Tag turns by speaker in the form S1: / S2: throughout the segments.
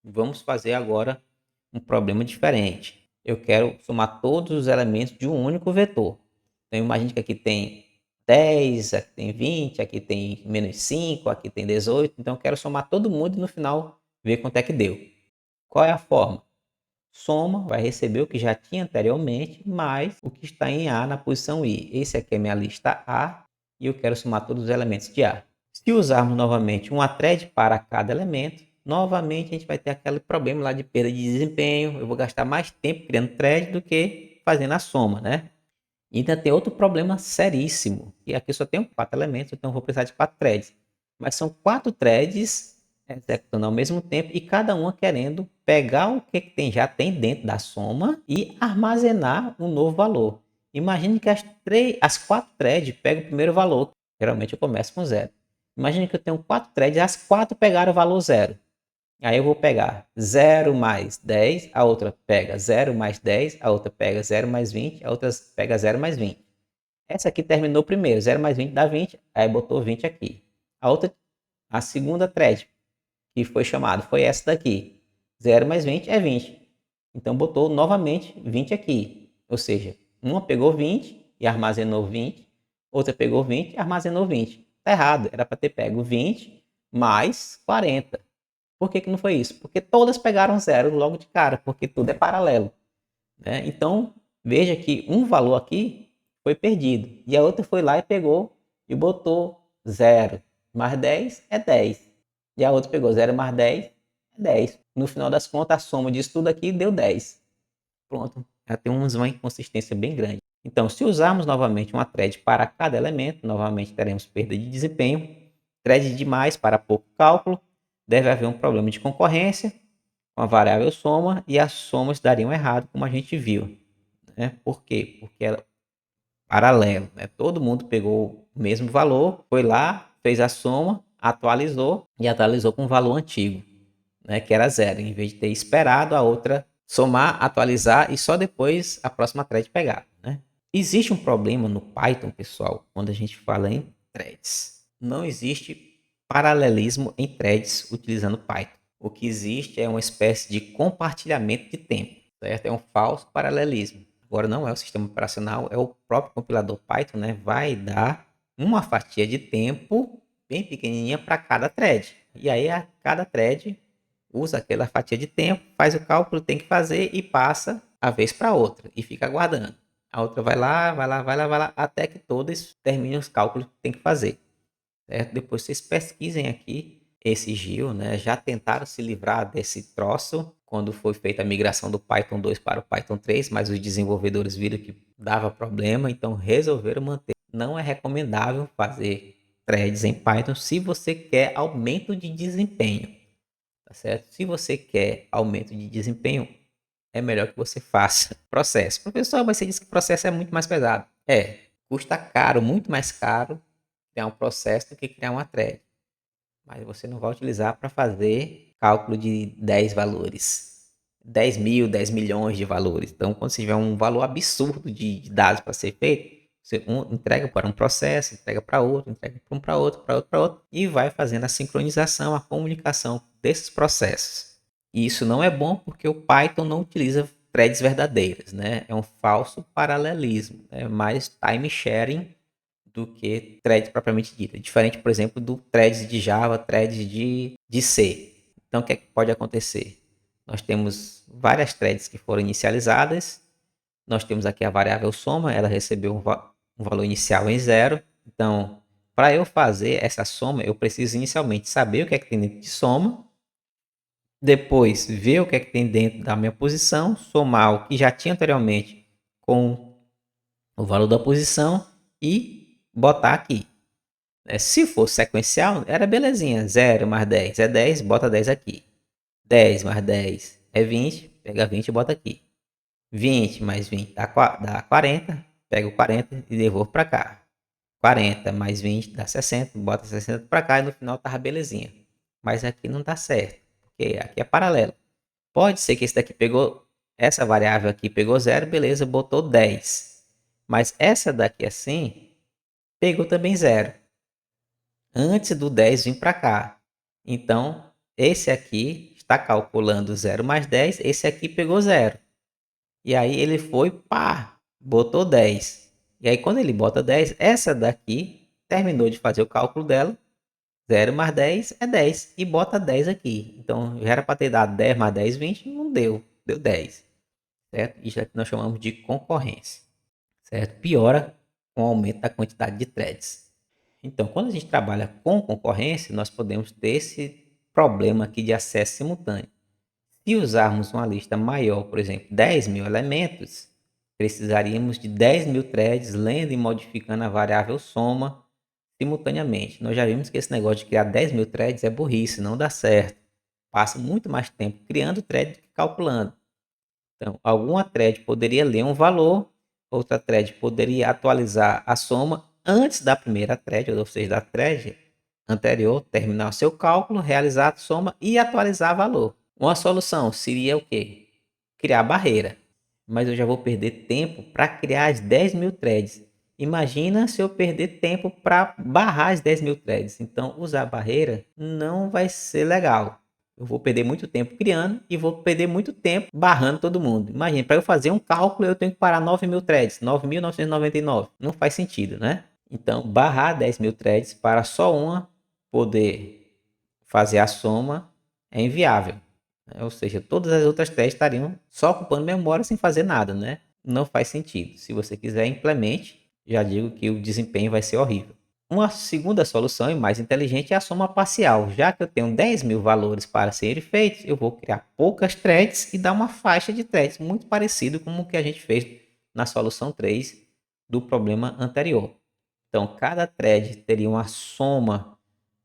S1: Vamos fazer agora um problema diferente. Eu quero somar todos os elementos de um único vetor. Então imagine que aqui tem 10, aqui tem 20, aqui tem -5, aqui tem 18. Então eu quero somar todo mundo e no final ver quanto é que deu. Qual é a forma? Soma, vai receber o que já tinha anteriormente, mais o que está em A na posição I. Esse aqui é minha lista A e eu quero somar todos os elementos de A. Se usarmos novamente uma thread para cada elemento, novamente a gente vai ter aquele problema lá de perda de desempenho. Eu vou gastar mais tempo criando thread do que fazendo a soma, né? E ainda tem outro problema seríssimo, que aqui só tenho 4 elementos, então eu vou precisar de 4 threads. Mas são 4 threads executando ao mesmo tempo e cada uma querendo pegar o que já tem dentro da soma e armazenar um novo valor. Imagine que as 4 threads pegam o primeiro valor. Geralmente eu começo com 0. Imagine que eu tenho 4 threads, as 4 pegaram o valor 0. Aí eu vou pegar 0 mais 10, a outra pega 0 mais 10, a outra pega 0 mais 20, a outra pega 0 mais 20. Essa aqui terminou primeiro, 0 mais 20 dá 20, aí botou 20 aqui. A segunda thread que foi chamada foi essa daqui. 0 mais 20 é 20. Então botou novamente 20 aqui. Ou seja, uma pegou 20 e armazenou 20, outra pegou 20 e armazenou 20. Está errado, era para ter pego 20 mais 40. Por que não foi isso? Porque todas pegaram 0 logo de cara, porque tudo é paralelo, né? Então, veja que um valor aqui foi perdido e a outra foi lá e pegou e botou 0 mais 10 é 10. E a outra pegou 0 mais 10 é 10. No final das contas, a soma disso tudo aqui deu 10. Pronto, já tem uma inconsistência bem grande. Então, se usarmos novamente uma thread para cada elemento, novamente teremos perda de desempenho. Thread demais para pouco cálculo, deve haver um problema de concorrência com a variável soma e as somas dariam errado, como a gente viu, né? Por quê? Porque era paralelo, né? Todo mundo pegou o mesmo valor, foi lá, fez a soma, atualizou e atualizou com o valor antigo, né? Que era 0, em vez de ter esperado a outra somar, atualizar e só depois a próxima thread pegar, né? Existe um problema no Python, pessoal, quando a gente fala em threads. Não existe paralelismo em threads utilizando Python. O que existe é uma espécie de compartilhamento de tempo, certo? É um falso paralelismo. Agora não é o sistema operacional, é o próprio compilador Python, né? Vai dar uma fatia de tempo bem pequenininha para cada thread. E aí a cada thread usa aquela fatia de tempo, faz o cálculo, tem que fazer e passa a vez para outra e fica aguardando. A outra vai lá, vai lá, vai lá, vai lá, até que todas terminem os cálculos que tem que fazer. Certo? Depois vocês pesquisem aqui esse Gil, né? Já tentaram se livrar desse troço quando foi feita a migração do Python 2 para o Python 3, mas os desenvolvedores viram que dava problema, então resolveram manter. Não é recomendável fazer threads em Python se você quer aumento de desempenho, tá certo? Se você quer aumento de desempenho, é melhor que você faça processo. Professor, mas você disse que processo é muito mais pesado. Custa caro, muito mais caro criar um processo do que criar uma thread. Mas você não vai utilizar para fazer cálculo de 10 valores. 10 mil, 10 milhões de valores. Então, quando você tiver um valor absurdo de dados para ser feito, você entrega para um processo, entrega para outro, entrega para um para outro, para outro, para outro, e vai fazendo a sincronização, a comunicação desses processos. E isso não é bom porque o Python não utiliza threads verdadeiras, né? É um falso paralelismo, é mais time sharing do que thread propriamente dita. Diferente, por exemplo, do threads de Java, threads de C. Então, o que é que pode acontecer? Nós temos várias threads que foram inicializadas. Nós temos aqui a variável soma, ela recebeu um valor inicial em 0. Então, para eu fazer essa soma, eu preciso inicialmente saber o que é que tem dentro de soma, depois ver o que é que tem dentro da minha posição, somar o que já tinha anteriormente com o valor da posição e botar aqui. Se for sequencial, era belezinha. 0 mais 10 é 10, bota 10 aqui. 10 mais 10 é 20, pega 20 e bota aqui. 20 mais 20 dá 40, pega o 40 e devolvo para cá. 40 mais 20 dá 60, bota 60 para cá e no final tá belezinha. Mas aqui não tá certo, porque aqui é paralelo. Pode ser que esse daqui pegou, essa variável aqui pegou 0, beleza, botou 10. Mas essa daqui assim, pegou também 0 antes do 10 vir para cá. Então, esse aqui está calculando 0 mais 10, esse aqui pegou 0. E aí ele foi, pá, botou 10. E aí quando ele bota 10, essa daqui terminou de fazer o cálculo dela. 0 mais 10 é 10. E bota 10 aqui. Então já era para ter dado 10 mais 10, 20. Não deu. Deu 10. Certo? Isso aqui nós chamamos de concorrência. Certo? Piora com o aumento da quantidade de threads. Então, quando a gente trabalha com concorrência, nós podemos ter esse problema aqui de acesso simultâneo. Se usarmos uma lista maior, por exemplo, 10.000 elementos, precisaríamos de 10.000 threads lendo e modificando a variável soma simultaneamente. Nós já vimos que esse negócio de criar 10.000 threads é burrice, não dá certo. Passa muito mais tempo criando thread do que calculando. Então, alguma thread poderia ler um valor, outra thread poderia atualizar a soma antes da primeira thread, ou seja, da thread anterior, terminar o seu cálculo, realizar a soma e atualizar o valor. Uma solução seria o quê? Criar barreira. Mas eu já vou perder tempo para criar as 10.000 threads. Imagina se eu perder tempo para barrar as 10.000 threads. Então, usar barreira não vai ser legal. Eu vou perder muito tempo criando e vou perder muito tempo barrando todo mundo. Imagina, para eu fazer um cálculo, eu tenho que parar 9.000 threads, 9.999. Não faz sentido, né? Então, barrar 10.000 threads para só uma poder fazer a soma é inviável. Ou seja, todas as outras threads estariam só ocupando memória sem fazer nada, né? Não faz sentido. Se você quiser, implemente. Já digo que o desempenho vai ser horrível. Uma segunda solução e mais inteligente é a soma parcial. Já que eu tenho 10.000 valores para serem feitos, eu vou criar poucas threads e dar uma faixa de threads, muito parecido com o que a gente fez na solução 3 do problema anterior. Então, cada thread teria uma soma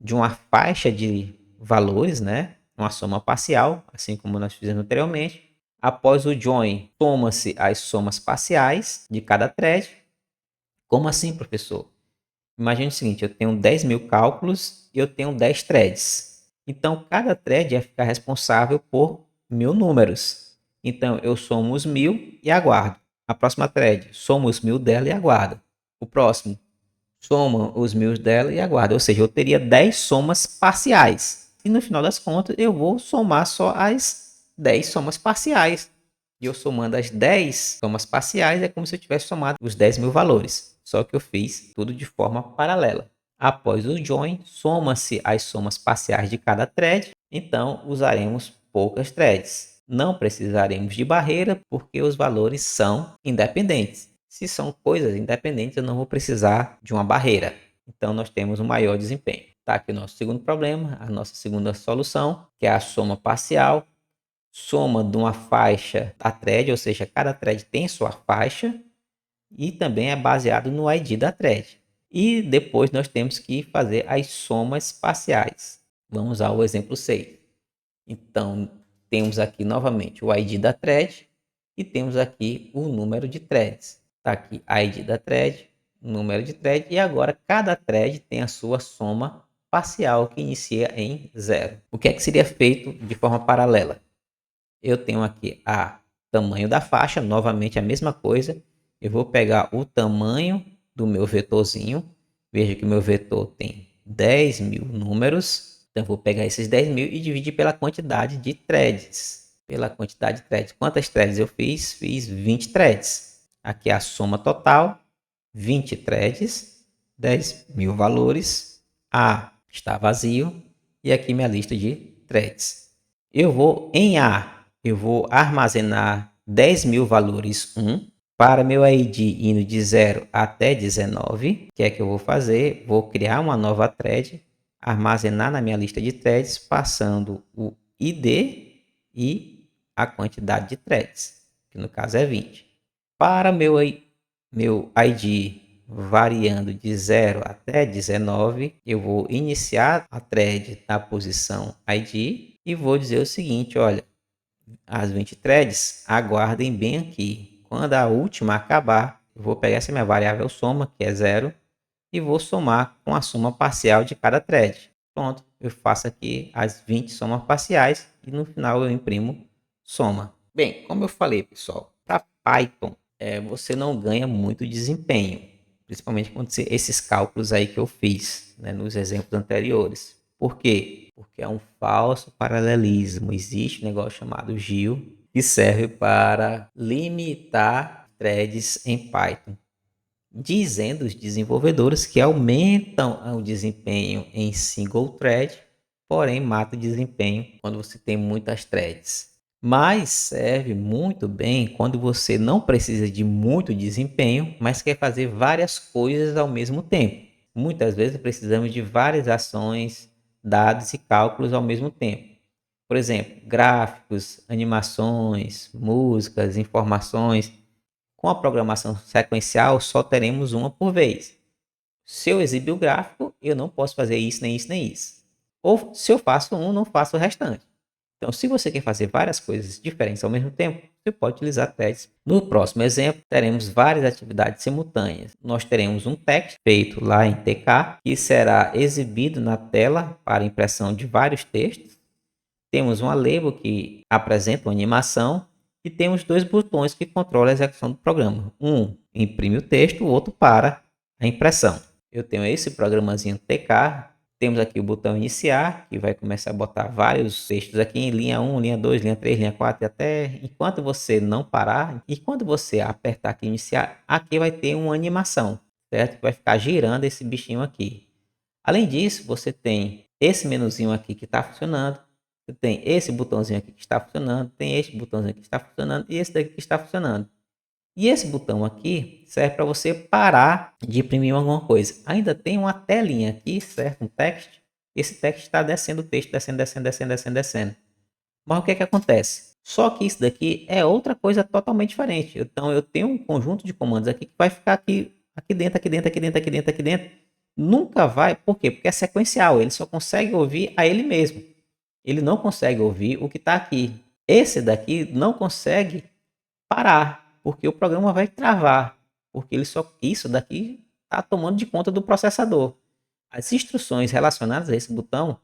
S1: de uma faixa de valores, né? Uma soma parcial, assim como nós fizemos anteriormente. Após o join, soma-se as somas parciais de cada thread. Como assim, professor? Imagine o seguinte, eu tenho 10.000 cálculos e eu tenho 10 threads. Então, cada thread vai ficar responsável por 1.000 números. Então, eu somo os 1.000 e aguardo. A próxima thread, somo os 1.000 dela e aguardo. O próximo, soma os 1.000 dela e aguarda. Ou seja, eu teria 10 somas parciais. E no final das contas, eu vou somar só as 10 somas parciais. E eu somando as 10 somas parciais é como se eu tivesse somado os 10.000 valores. Só que eu fiz tudo de forma paralela. Após o join, soma-se as somas parciais de cada thread. Então, usaremos poucas threads. Não precisaremos de barreira porque os valores são independentes. Se são coisas independentes, eu não vou precisar de uma barreira. Então, nós temos um maior desempenho. Está aqui o nosso segundo problema, a nossa segunda solução, que é a soma parcial. Soma de uma faixa da thread, ou seja, cada thread tem sua faixa e também é baseado no ID da thread. E depois nós temos que fazer as somas parciais. Vamos ao exemplo 6. Então, temos aqui novamente o ID da thread e temos aqui o número de threads. Está aqui ID da thread, número de thread e agora cada thread tem a sua soma parcial que inicia em 0. O que é que seria feito de forma paralela? Eu tenho aqui a tamanho da faixa, novamente a mesma coisa. Eu vou pegar o tamanho do meu vetorzinho. Veja que o meu vetor tem 10.000 números. Então, eu vou pegar esses 10.000 e dividir pela quantidade de threads. Pela quantidade de threads. Quantas threads eu fiz? Fiz 20 threads. Aqui é a soma total. 20 threads. 10.000 valores. A está vazio. E aqui minha lista de threads. Eu vou em A. Eu vou armazenar 10.000 valores 1 para meu ID indo de 0 até 19. O que é que eu vou fazer? Vou criar uma nova thread, armazenar na minha lista de threads, passando o ID e a quantidade de threads, que no caso é 20. Para meu ID variando de 0 até 19, eu vou iniciar a thread na posição ID e vou dizer o seguinte, olha, as 20 threads, aguardem bem aqui. Quando a última acabar, eu vou pegar essa minha variável soma, que é 0, e vou somar com a soma parcial de cada thread. Pronto, eu faço aqui as 20 somas parciais e no final eu imprimo soma. Bem, como eu falei, pessoal, para Python, você não ganha muito desempenho, principalmente quando esses cálculos aí que eu fiz, né, nos exemplos anteriores. Por quê? porque é um falso paralelismo. Existe um negócio chamado GIL, que serve para limitar threads em Python, dizendo os desenvolvedores que aumentam o desempenho em single thread, porém mata o desempenho quando você tem muitas threads. Mas serve muito bem quando você não precisa de muito desempenho, mas quer fazer várias coisas ao mesmo tempo. Muitas vezes precisamos de várias ações, dados e cálculos ao mesmo tempo. Por exemplo, gráficos, animações, músicas, informações. Com a programação sequencial, só teremos uma por vez. Se eu exibir o gráfico, eu não posso fazer isso, nem isso, nem isso. Ou se eu faço um, não faço o restante. Então, se você quer fazer várias coisas diferentes ao mesmo tempo, você pode utilizar threads. No próximo exemplo, teremos várias atividades simultâneas. Nós teremos um text feito lá em TK, que será exibido na tela para impressão de vários textos. Temos uma label que apresenta uma animação e temos dois botões que controlam a execução do programa. Um imprime o texto, o outro para a impressão. Eu tenho esse programazinho TK. Temos aqui o botão iniciar, que vai começar a botar vários textos aqui em linha 1, linha 2, linha 3, linha 4 e até enquanto você não parar. E quando você apertar aqui iniciar, aqui vai ter uma animação, certo? Vai ficar girando esse bichinho aqui. Além disso, você tem esse menuzinho aqui que está funcionando. Você tem esse botãozinho aqui que está funcionando. Tem este botãozinho aqui que está funcionando. E esse daqui que está funcionando. E esse botão aqui serve para você parar de imprimir alguma coisa. Ainda tem uma telinha aqui, certo? Um text. Esse text está descendo o texto, descendo, descendo, descendo, descendo, descendo. Mas o que é que acontece? Só que isso daqui é outra coisa totalmente diferente. Então eu tenho um conjunto de comandos aqui que vai ficar aqui dentro, aqui dentro, aqui dentro, aqui dentro, aqui dentro. Nunca vai, por quê? Porque é sequencial, ele só consegue ouvir a ele mesmo. Ele não consegue ouvir o que está aqui. Esse daqui não consegue parar, porque o programa vai travar, porque isso daqui está tomando de conta do processador. As instruções relacionadas a esse botão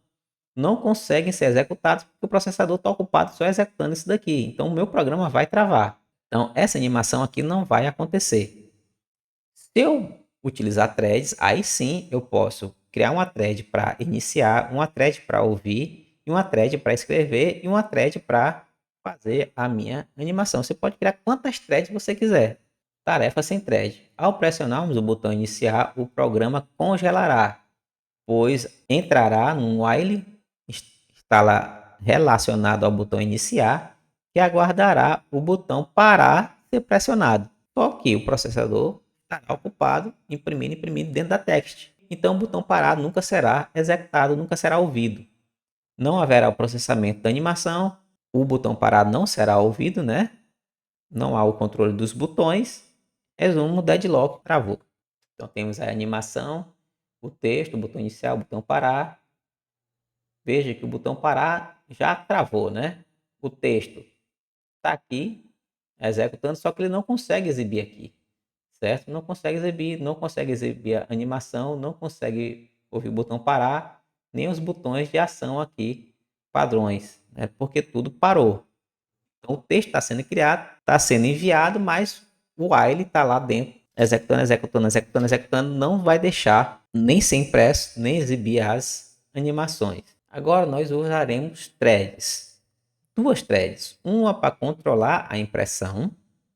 S1: não conseguem ser executados porque o processador está ocupado só executando isso daqui. Então o meu programa vai travar. Então essa animação aqui não vai acontecer. Se eu utilizar threads, aí sim eu posso criar uma thread para iniciar, uma thread para ouvir, e uma thread para escrever e uma thread para fazer a minha animação. Você pode criar quantas threads você quiser. Tarefa sem thread. Ao pressionarmos o botão iniciar, o programa congelará, pois entrará num while está lá relacionado ao botão iniciar, que aguardará o botão parar ser pressionado. Só que o processador estará ocupado imprimindo, imprimindo dentro da text. Então o botão parar nunca será executado, nunca será ouvido. Não haverá o processamento da animação, o botão parar não será ouvido, né? Não há o controle dos botões. Resumo, deadlock, travou. Então temos a animação, o texto, o botão iniciar, o botão parar. Veja que o botão parar já travou, né? O texto está aqui executando, só que ele não consegue exibir aqui, certo? Não consegue exibir, não consegue exibir a animação, não consegue ouvir o botão parar, nem os botões de ação aqui, padrões, né? Porque tudo parou. Então o texto está sendo criado, está sendo enviado, mas o while está lá dentro, executando, executando, executando, executando, não vai deixar nem ser impresso, nem exibir as animações. Agora nós usaremos threads. Duas threads. Uma para controlar a impressão,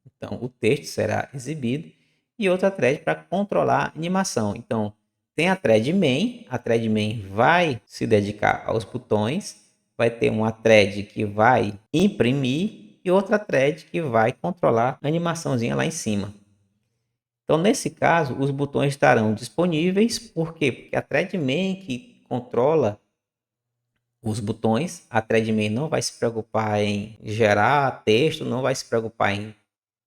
S1: então o texto será exibido, e outra thread para controlar a animação. Então tem a thread main vai se dedicar aos botões, vai ter uma thread que vai imprimir e outra thread que vai controlar a animaçãozinha lá em cima. Então nesse caso os botões estarão disponíveis, por quê? Porque a thread main que controla os botões, a threadman não vai se preocupar em gerar texto, não vai se preocupar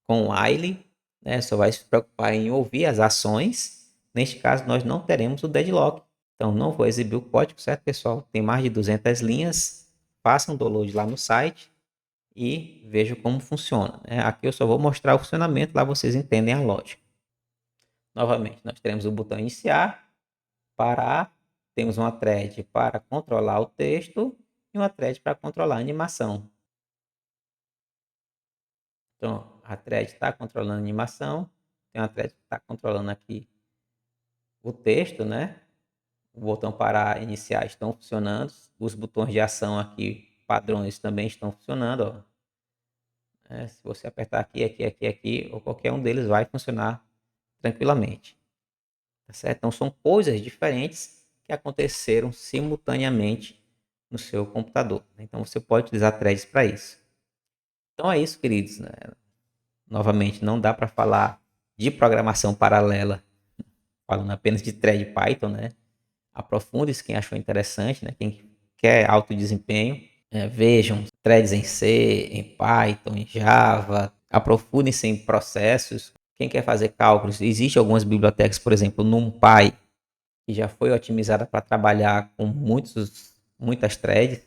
S1: com while, né? Só vai se preocupar em ouvir as ações. Neste caso, nós não teremos o deadlock. Então, não vou exibir o código, certo, pessoal? Tem mais de 200 linhas. Façam um download lá no site e vejam como funciona, né? Aqui eu só vou mostrar o funcionamento, lá vocês entendem a lógica. Novamente, nós teremos o botão iniciar, parar, temos uma thread para controlar o texto e uma thread para controlar a animação. Então, a thread está controlando a animação, tem uma thread que está controlando aqui o texto, né? o botão para iniciar estão funcionando, os botões de ação aqui, padrões, também estão funcionando, ó. Se você apertar aqui, ou qualquer um deles vai funcionar tranquilamente, tá certo? Então são coisas diferentes que aconteceram simultaneamente no seu computador, né? Então você pode utilizar threads para isso. Então é isso, queridos, né? Novamente, não dá para falar de programação paralela falando apenas de thread Python, né? Aprofunde-se quem achou interessante, né? Quem quer alto desempenho, vejam threads em C, em Python, em Java, aprofundem-se em processos. Quem quer fazer cálculos, existem algumas bibliotecas, por exemplo, NumPy, que já foi otimizada para trabalhar com muitas threads,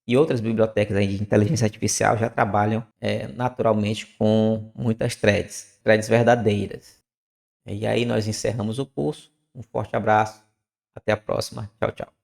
S1: e outras bibliotecas aí de inteligência artificial já trabalham naturalmente com muitas threads verdadeiras. E aí nós encerramos o curso. Um forte abraço. Até a próxima. Tchau, tchau.